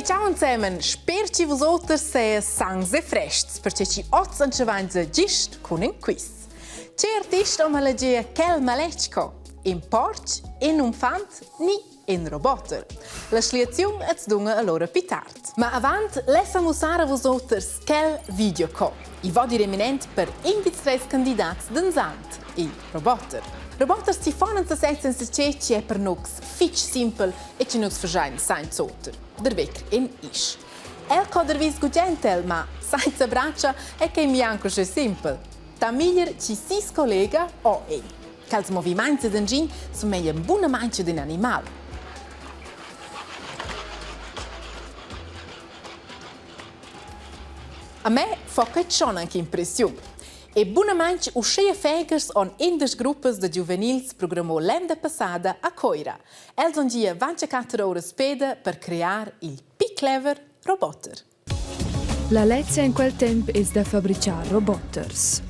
ciao insieme, spero che vosaltros siete sans e freschi, perché ci oggi avanti gist con un quiz. C'è artista o malagia quel malechco, in porc, in un fant, ni in roboter. La sliazione è dunque allora più tardi. Ma avanti, lasciamo mostrare a vosaltros quel video co. I vodi reminenti per 23 candidati d'enzant, i roboter. Roboter si fanno a setzen se che è per noi fitch simple e ci noi facciamo senza otter. Der weg in isch. El codervis gugentel, ma senza braccia è che mi anche è simple. Da miglior ci si collega o e. Cals movimenti d'engin sono meglio un buona mancia di un animale. A me fa che ciò anche impressione. E buonamente uscire fegers on in des gruppes de juvenils programmò l'enda passata a Coira. Els on dia 24 ore speda per creare il P-Clever Roboter. La lezza in quel tempo è da fabbricare roboters.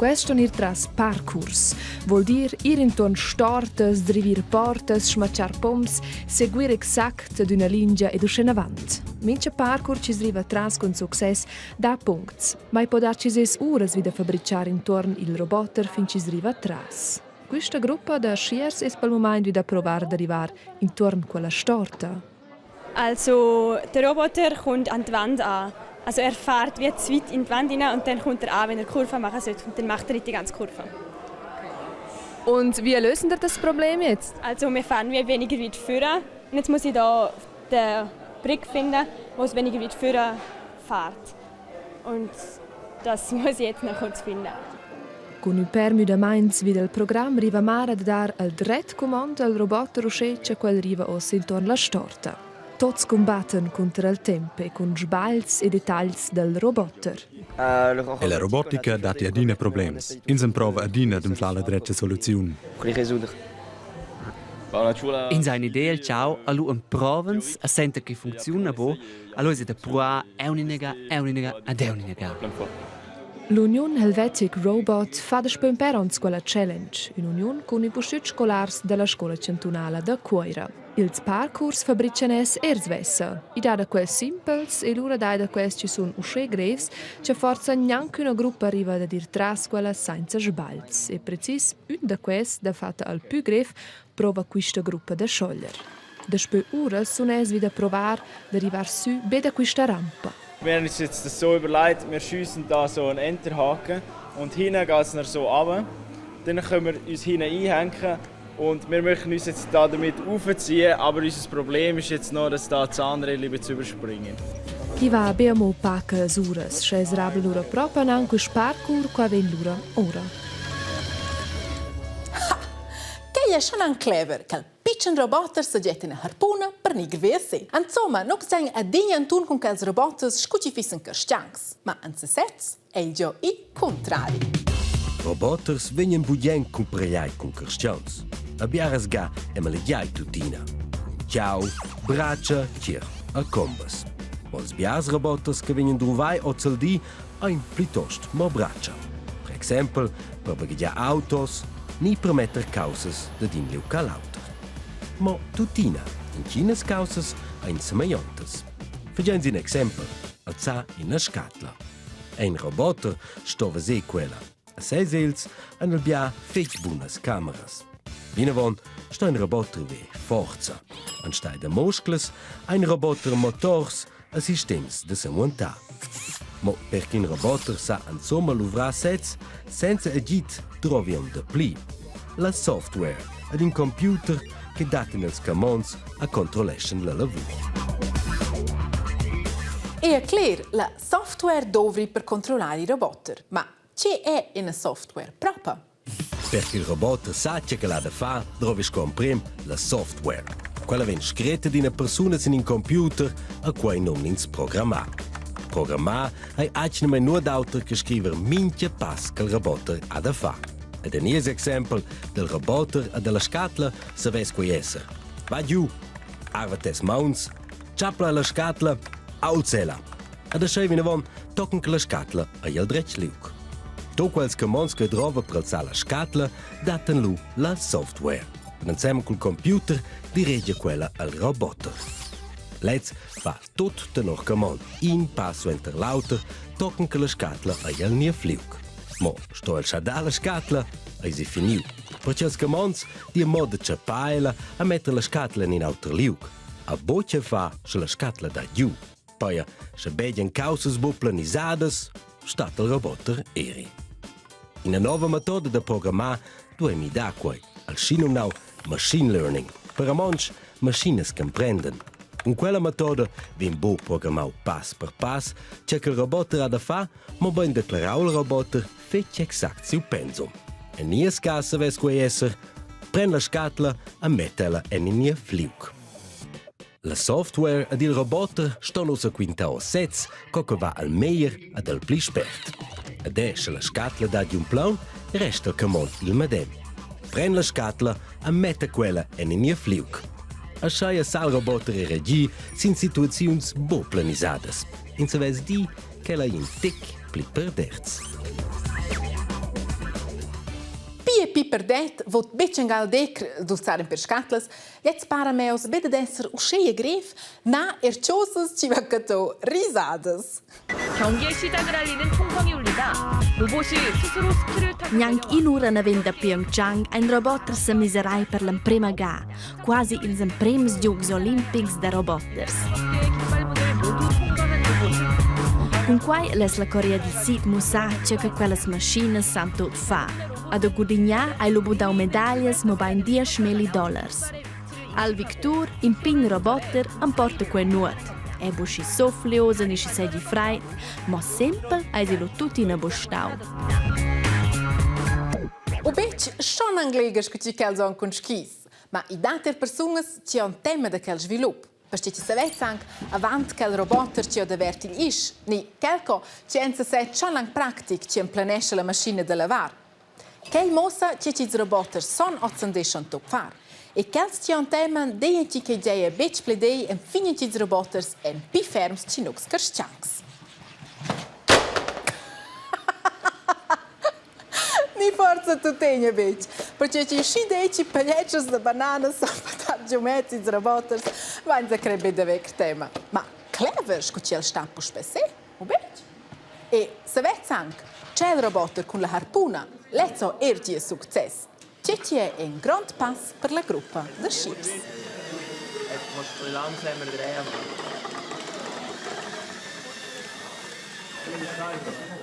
Questo ir tras parkours, vuol dire ir intorno stortes, drivir portes, smacciar poms, seguire exact d'una linea ed uscire in avanti. Mince parkour ci sriva tras con success da punts, ma può darci 6 ore di fabbricare intorno il roboter fin ci sriva tras. Questa gruppa da schiers è per il momento da provare ad arrivare intorno a quella storta. Also, der Roboter kommt an die Wand an. Also er fährt wie zu weit in die Wand rein und dann kommt er an, wenn er Kurve machen sollte. Und dann macht er nicht die ganze Kurve. Und wie lösen wir das Problem jetzt? Also wir fahren wie weniger weit vorne. Und jetzt muss ich hier den Brick finden, wo es weniger weit vorne fährt. Und das muss ich jetzt noch kurz finden. Con il permio da Mainz vide il programma riva mare a dar al dret comando al roboter uscece quel riva os intorno alla storta. Tots combatten contro il tempo e con sbaglios e dettagli del roboter. E la robotica dà adine problemi. Insen prova adine dem fla la dretta soluzione. In seine Idee il ciao allo un provens a sente che funziona bo, allo se da prua è un'inega ed è un'inega. L'Union Helvetic Robot fa da spemper ons quella challenge, in union con i postut scolars della scuola centunala da Coira. Ils parkours fabricano es ersvessa. I da quel simples e l'ura da quels ci sono usce greves, che forza neanche una gruppa arriva da dir tras quella senza sbaglios. E precis un da quels da fatta al più greve prova questa gruppa da sciogliere. Despe ora sono es wieder provar da arrivar su be da questa rampa. Wir haben uns jetzt das so überlegt, wir schiessen da so einen Enterhaken und hinten geht es so runter. Dann können wir uns hinten einhängen und wir möchten uns jetzt da damit aufziehen, aber unser Problem ist jetzt noch, dass da Zahnräder zu überspringen. Chi va a beamo paca suras, sches rabel lura propria anche parkour qua ven lura ora. Ha! Che è schon clever, che piccin roboter si getta in harpuna per nigr vese. Insomma, non c'è a digna antun con che roboter scucci fissen carstianks, ma anzi sets è già il contrario. Roboters vengono bugen con pregliai con carstians. A biaras ga e malegiai tutina. Ciao, braccia, tier, a combas. Os bias roboters che vengono druvai o zeldi ein plitost mo braccia. Per esempio, per bagaggiare autos, ni per metter causas da din leuca lauter. Mo tutina, in chinas causas ein semaiontes. Fagiamo un esempio, alza in una scatola. Ein roboter stova se quella. A seis els hanno bia fetch buonas cameras. Vinavon sta ein roboter ve forza. Anstai de muscles, ein roboter motors, assistenz de samontar. Mo perché un roboter sa insomma luvrar sets, senza agit troviam de pli. La software ad un computer che daten els camons a controllation la lavur. E è chiaro, la software dovri per controllare i roboter, ma c'è è una software propria? Perché il robot sa che l'ha da fare, trovi comprem la software. Quella viene scritta di una persona in un computer a cui non ins programmare. Programmare è anche non d'auto che scrivere minchia pass che il robot ha da fare. Ed un esempio del robot e della scatola se vede qui essere. Va giù, arva tes mauns, ciapla la scatola, alzela. Ed ascei vinavon toccano la scatola a il dretch liuc. To quels commands che trova per alzare la scatola datan lu la software. Ed insieme col computer dirige quella al robot. Let's fa tot tenor camon. In passo enter l'auter, tocken che la scatla ai al nia fliuk. Mo, sto el schada la scatla, ai si finiu. Perché els camons di mod de ciapaela a mettere la scatla in auter liuk. A boccia fa se la scatla da giù. Poi, se bedien causas buplanisadas, stat il roboter eri. In una nuova metoda de programmar, mi da quai. Al scinum nau machine learning. Per a monch, machines comprenden. Con quella metoda vien bo programmau pass per pass, c'è che il roboter ha da fa, ma ben declarau il roboter fece exact siu pensum. E nies cassa ves quei esser, pren la scatla e mettela in nia fliuk. La software ed il roboter stanno a quinta o sets, che va al meglio ed al pli spert. Adesso la scatla dà di un plan, resta il camon il medem. Pren la scatla e mette quella in nia fliuk. Asciaia sal roboter e regi sin situazioni bo planisadas. In se ves di che la in tic pli perderts. Pi per det vot becengal decr dulzaren per scatlas, jetzt para meus bede desser uscheie gref, na erchosas chivacato risadas. 경기의 시작을 알리는 총성이 울리다 로봇이 스스로 스키를 타고 Neanche in ora ne venda Pyeongchang ein roboter se miserai per l'emprema ga, quasi ils emprems Giocs Olimpics da roboters. 깃발분을 모두 통과한 로봇. Con quai les la Corea di Sud musaccia che quellas machines san tot fa. Ad a gudigna ai lobo dau medaglias mo bain $10,000. Al Victor, in pin roboter, emporta quei nuot. E busci soffliosa ni si sedi freit, ma sempre ai di lo tutti in abostau. O bec schon anglegas que ti quels on con skis, ma i dater personas ci on tema de quel svilup. Perché ci savets anche avant quel roboter ci ad averti isch, ni quelco ci enza set schon lang practic ci planesce la macchina de lavar. Quel mossa ci roboter son ozzandeshon top far. E quels ci on teman deien ci che geia bec pledei en finin ci roboters en pi ferms ci nux carschanks. Ni forza tu tegna bec, perché ci scide ci pagliaccios de bananas so patat geometri roboters, vanza crebe de vec tema. Ma clever sco ci el stampo spesse, o bec? E savets anche, c'è il roboter con la harpuna, lezzo ergi e success. Cici è un grand pass per la gruppa de Schiers.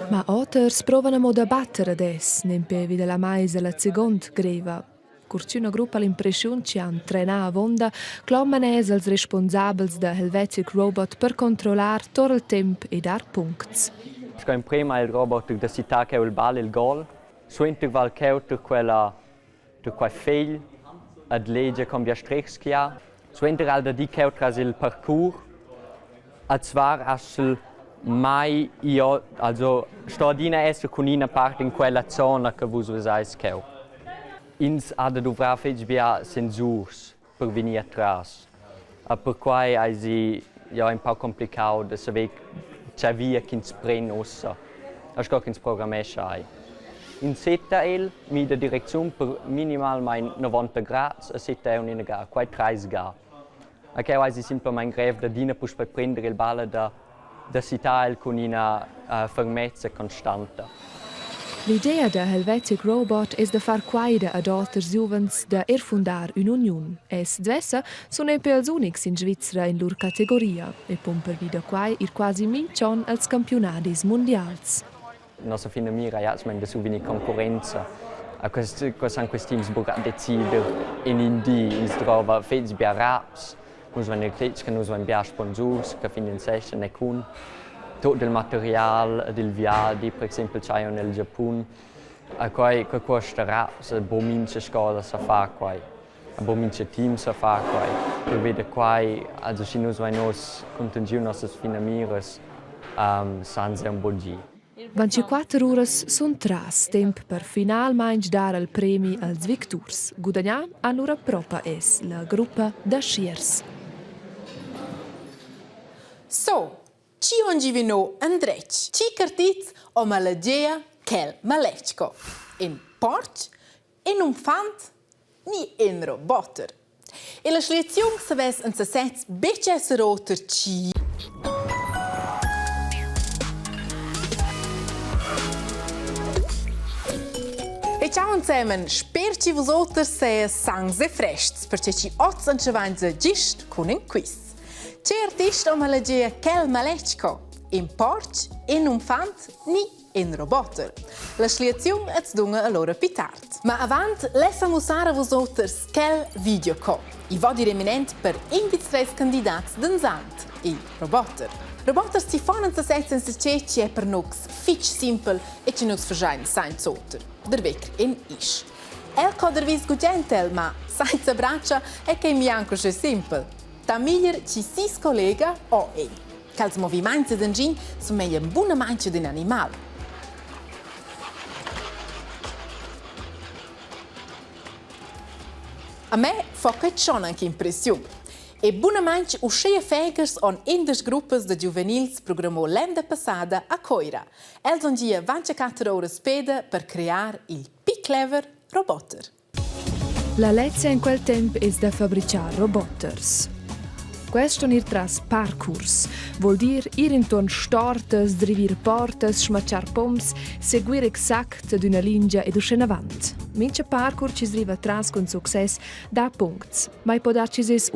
Ma otters provano mo da battere adesso, nempevi della mais la seconda greva. Curciuna gruppa l'impressione ci han trenà a vonda, clommanes als responsabels da Helvetic Robot per controllare tutto il tempo e dar punts. Scoim prima il robot da città che il bal il gol, su interval che tu quai fegl ad legge con via strichs che ha, su interval da di che tras il parcours, ad zwar asel mai io, also sto dina essere con una parte in quella zona che vos usais che. Ins ad dovra fegl via sensors per venire atrás. Per quai eisi ja un po' complicato da saber c'è via che si prende ossa, asco che si programmesce ai. In setta mi da direzione per minimal mai 90 gradi, a setta è un'inega, quai 30 gradi. A che è semplicemente greve da dina per prendere il balle da città con una fermezza costante. L'idea da Helvetic Robot è di far quaida ad otters giovens da fondare un'unione. Es zvessa sono i pels unics in Svizzera in loro categoria e pon per vida quai ir quasi mincion als campionadis mondials. Nostra fine mira è che su vini concorrenza. Questi teams bucat decider in indi in trova fets bia raps, nus van clits che nus van bia sponsors che finanziano e con tutto il materiale del viadi, per esempio c'è nel Giappone, che costa raps, bomince scuola sa fa quai, bomince team sa fa quai, per vedere quai, also se nus vai nos contengiu nostras finamiras, sanze un buon 24 horas sun tras temp per finalmente dare il premi als victors. Guadagnà a loro propria es la gruppa da Schiers. So, ci ongi vino Andrec, ci cartiz o malagia quel malechco. In porch, in un fant, ni in roboter. E la selezione saves in sesets becce roter ci. E ciao insieme, spero che vos outers siete sans e freschi, perché ci oggi andiamo gist con un quiz. Certo om alla gia quel malechco, in porc, in un fant, ni in roboter. La selezione è dunque allora pitart. Ma avant, lasciamo usare vos outers quel video co. I vodi reminent per 23 candidati d'ensant, i roboter. Roboter si fanno se setzen se ceci è per nox fitch simple e ci nox verschein sein zoter. Der weg in isch. El codervis gugentel, ma senza braccia è che mi anche simple. Da miglior ci sis collega o e. Cals movimenti d'engin sono meglio un buona mancia d'un animal. A me fa che c'è anche impressione. E bunamente uscire fegers on indes gruppas de juvenils programmò l'enda passada a Coira. Els on dia 24 ore speda per creare il P-Clever Roboter. La lezza in quel tempo è da fabbricare roboters. Questo è il tras parkours. Vuol dire ir intorno stortes, drivir portes, smacciar poms, seguire exact d'una linea ed uscire in avanti. Mince parkour ci sriva tras con success da punts. Ma può darci